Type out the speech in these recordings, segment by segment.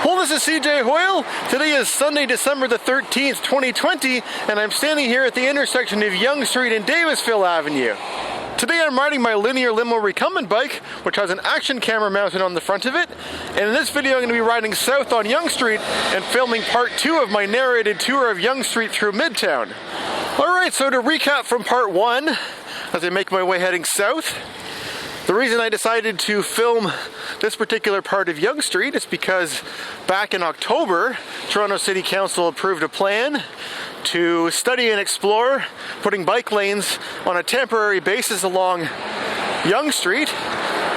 Well, this is cjhoyle. Today is Sunday, December the 13th, 2020, and I'm standing here at the intersection of Yonge Street and Davisville Avenue. Today I'm riding my Linear Limo Recumbent Bike, which has an action camera mounted on the front of it. And in this video I'm going to be riding south on Yonge Street and filming part 2 of my narrated tour of Yonge Street through Midtown. Alright, so to recap from part 1, as I make my way heading south, the reason I decided to film this particular part of Yonge Street is because back in October, Toronto City Council approved a plan to study and explore putting bike lanes on a temporary basis along Yonge Street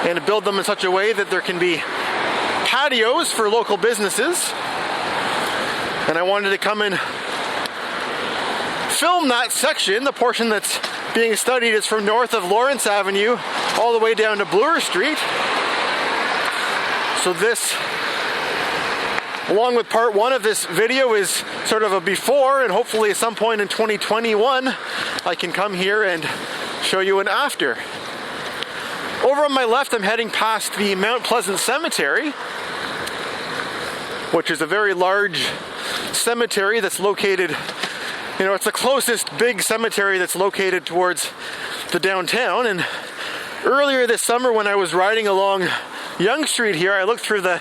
and to build them in such a way that there can be patios for local businesses. And I wanted to come and film that section. The portion that's being studied is from north of Lawrence Avenue all the way down to Bloor Street. So this, along with part 1 of this video, is sort of a before, and hopefully at some point in 2021 I can come here and show you an after. Over on my left I'm heading past the Mount Pleasant Cemetery, which is a very large cemetery that's located, it's the closest big cemetery that's located towards the downtown. And earlier this summer when I was riding along Yonge Street here, I looked through the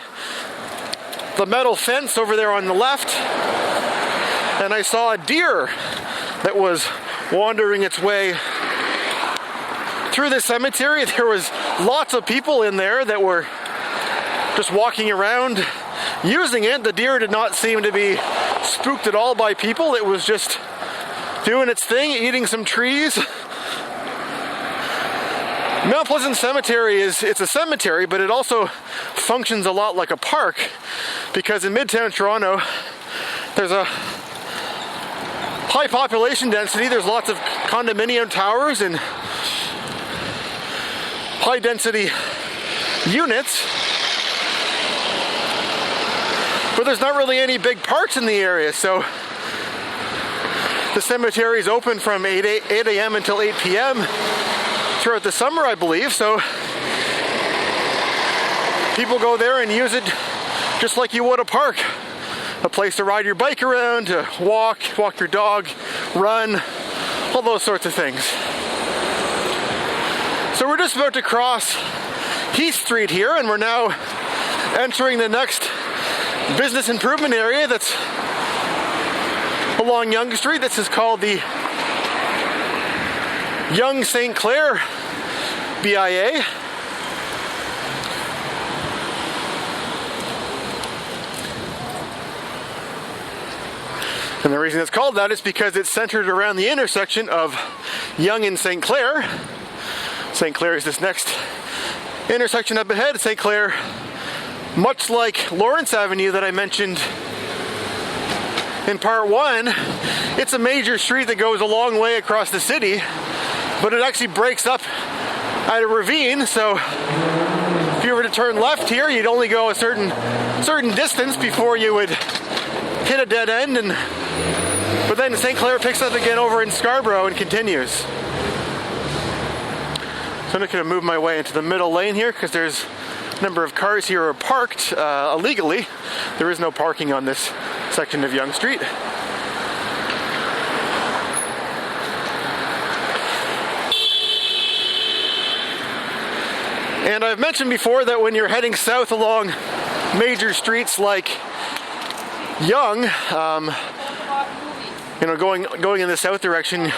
metal fence over there on the left, and I saw a deer that was wandering its way through the cemetery. There was lots of people in there that were just walking around using it. The deer did not seem to be spooked at all by people. It was just doing its thing, eating some trees. Mount Pleasant Cemetery it's a cemetery, but it also functions a lot like a park, because in Midtown Toronto there's a high population density. There's lots of condominium towers and high density units, but there's not really any big parks in the area. So the cemetery is open from 8 a.m. until 8 p.m. throughout the summer, I believe. So people go there and use it just like you would a park. A place to ride your bike around, to walk your dog, run, all those sorts of things. So we're just about to cross Heath Street here, and we're now entering the next business improvement area that's along Yonge Street. This is called the Yonge St Clair BIA. And the reason it's called that is because it's centered around the intersection of Yonge and St Clair. St Clair is this next intersection up ahead. St Clair, much like Lawrence Avenue that I mentioned in part 1, it's a major street that goes a long way across the city, but it actually breaks up at a ravine. So if you were to turn left here, you'd only go a certain distance before you would hit a dead end, but then St. Clair picks up again over in Scarborough and continues. So I'm just going to move my way into the middle lane here, because there's a number of cars here are parked illegally. There is no parking on this section of Yonge Street. And I've mentioned before that when you're heading south along major streets like Yonge, going in the south direction,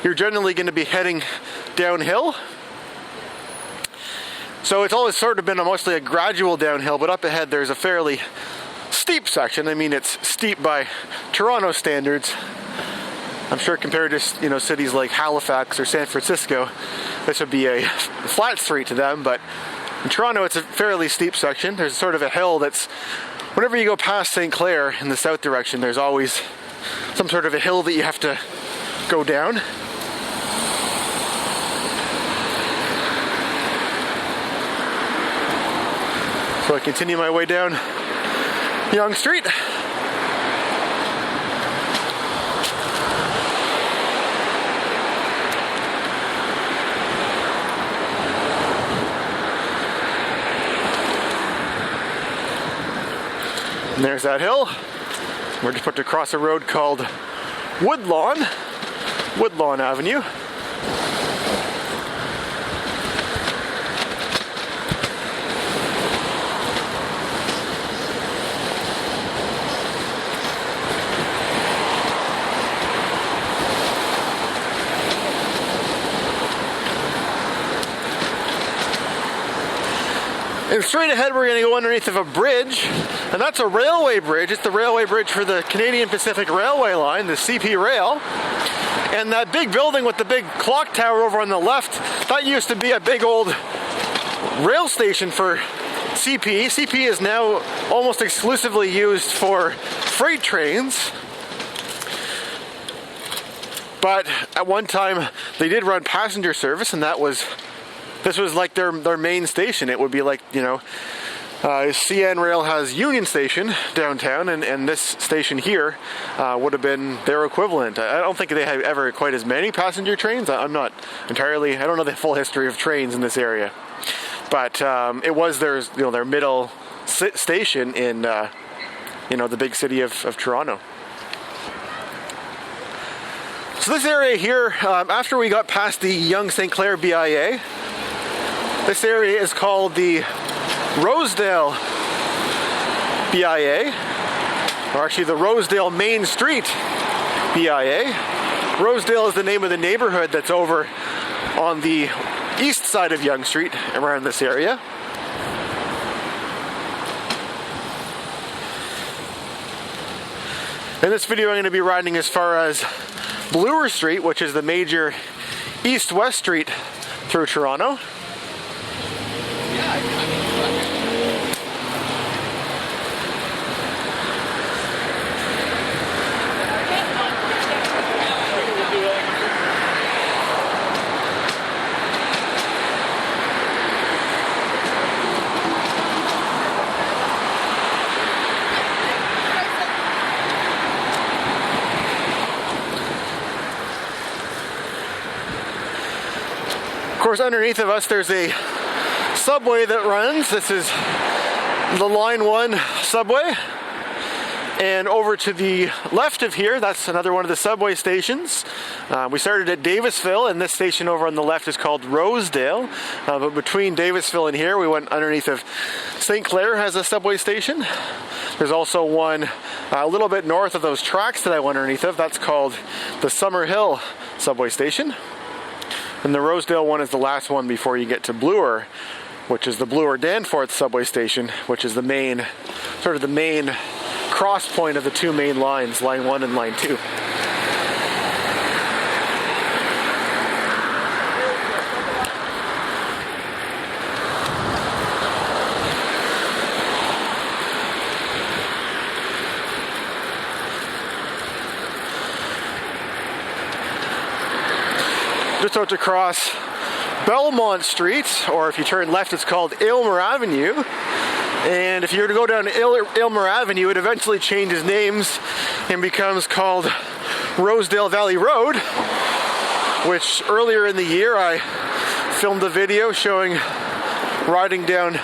you're generally going to be heading downhill. So it's always sort of been mostly a gradual downhill, but up ahead there's a fairly steep section. I mean, it's steep by Toronto standards. I'm sure compared to cities like Halifax or San Francisco, this would be a flat street to them, but in Toronto it's a fairly steep section. There's sort of a hill that's, whenever you go past St. Clair in the south direction, there's always some sort of a hill that you have to go down. So I continue my way down Yonge Street. And there's that hill. We're just put to cross a road called Woodlawn Avenue. And straight ahead we're going to go underneath of a bridge, and that's a railway bridge. It's the railway bridge for the Canadian Pacific Railway line, the CP Rail. And that big building with the big clock tower over on the left, that used to be a big old rail station for CP. CP is now almost exclusively used for freight trains. But at one time they did run passenger service, and this was like their main station. It would be like, you know, CN Rail has Union Station downtown, and this station here would have been their equivalent. I don't think they have ever quite as many passenger trains. I don't know the full history of trains in this area. But it was their middle station in the big city of Toronto. So this area here, after we got past the Yonge St BIA, this area is called the Rosedale BIA, or actually the Rosedale Main Street BIA. Rosedale is the name of the neighborhood that's over on the east side of Yonge Street around this area. In this video I'm going to be riding as far as Bloor Street, which is the major east-west street through Toronto. Of course, underneath of us there's a subway that runs. This is the Line 1 subway. And over to the left of here, that's another one of the subway stations. We started at Davisville, and this station over on the left is called Rosedale. But between Davisville and here, we went underneath of St. Clair has a subway station. There's also one a little bit north of those tracks that I went underneath of. That's called the Summerhill subway station. And the Rosedale one is the last one before you get to Bloor, which is the Bloor-Danforth subway station, which is the main cross point of the two main lines, Line 1 and Line 2. Just out to cross Belmont Street, or if you turn left, it's called Aylmer Avenue. And if you were to go down Aylmer Avenue, it eventually changes names and becomes called Rosedale Valley Road, which earlier in the year I filmed a video showing riding down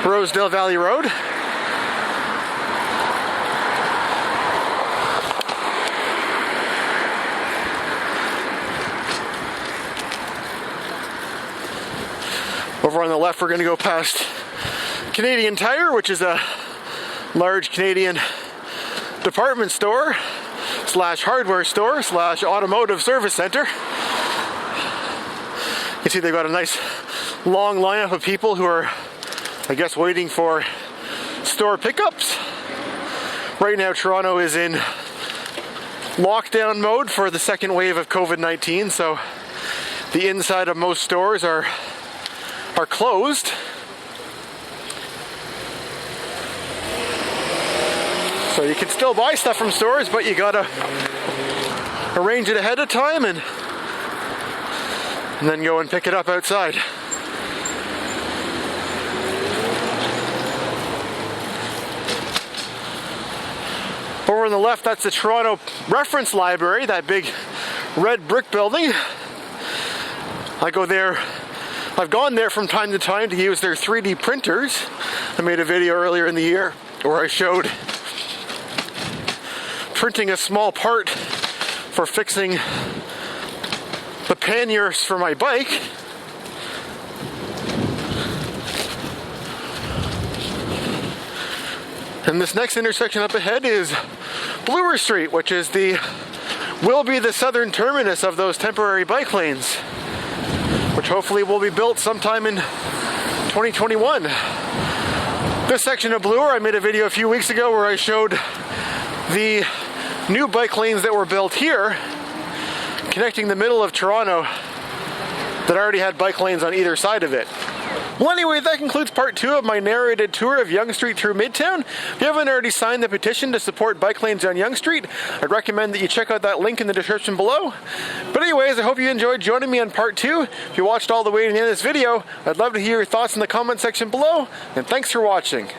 Rosedale Valley Road. Over on the left, we're going to go past Canadian Tire, which is a large Canadian department store slash hardware store slash automotive service center. You can see they've got a nice long lineup of people who are, I guess, waiting for store pickups. Right now, Toronto is in lockdown mode for the second wave of COVID-19, so the inside of most stores are closed. So you can still buy stuff from stores, but you gotta arrange it ahead of time and then go and pick it up outside. Over on the left, that's the Toronto Reference Library, that big red brick building. I've gone there from time to time to use their 3D printers. I made a video earlier in the year where I showed printing a small part for fixing the panniers for my bike. And this next intersection up ahead is Bloor Street, which will be the southern terminus of those temporary bike lanes, which hopefully will be built sometime in 2021. This section of Bloor, I made a video a few weeks ago where I showed the new bike lanes that were built here, connecting the middle of Toronto that already had bike lanes on either side of it. Well, anyway, that concludes part 2 of my narrated tour of Yonge Street through Midtown. If you haven't already signed the petition to support bike lanes on Yonge Street, I'd recommend that you check out that link in the description below. But anyways, I hope you enjoyed joining me on part 2. If you watched all the way to the end of this video, I'd love to hear your thoughts in the comment section below, and thanks for watching.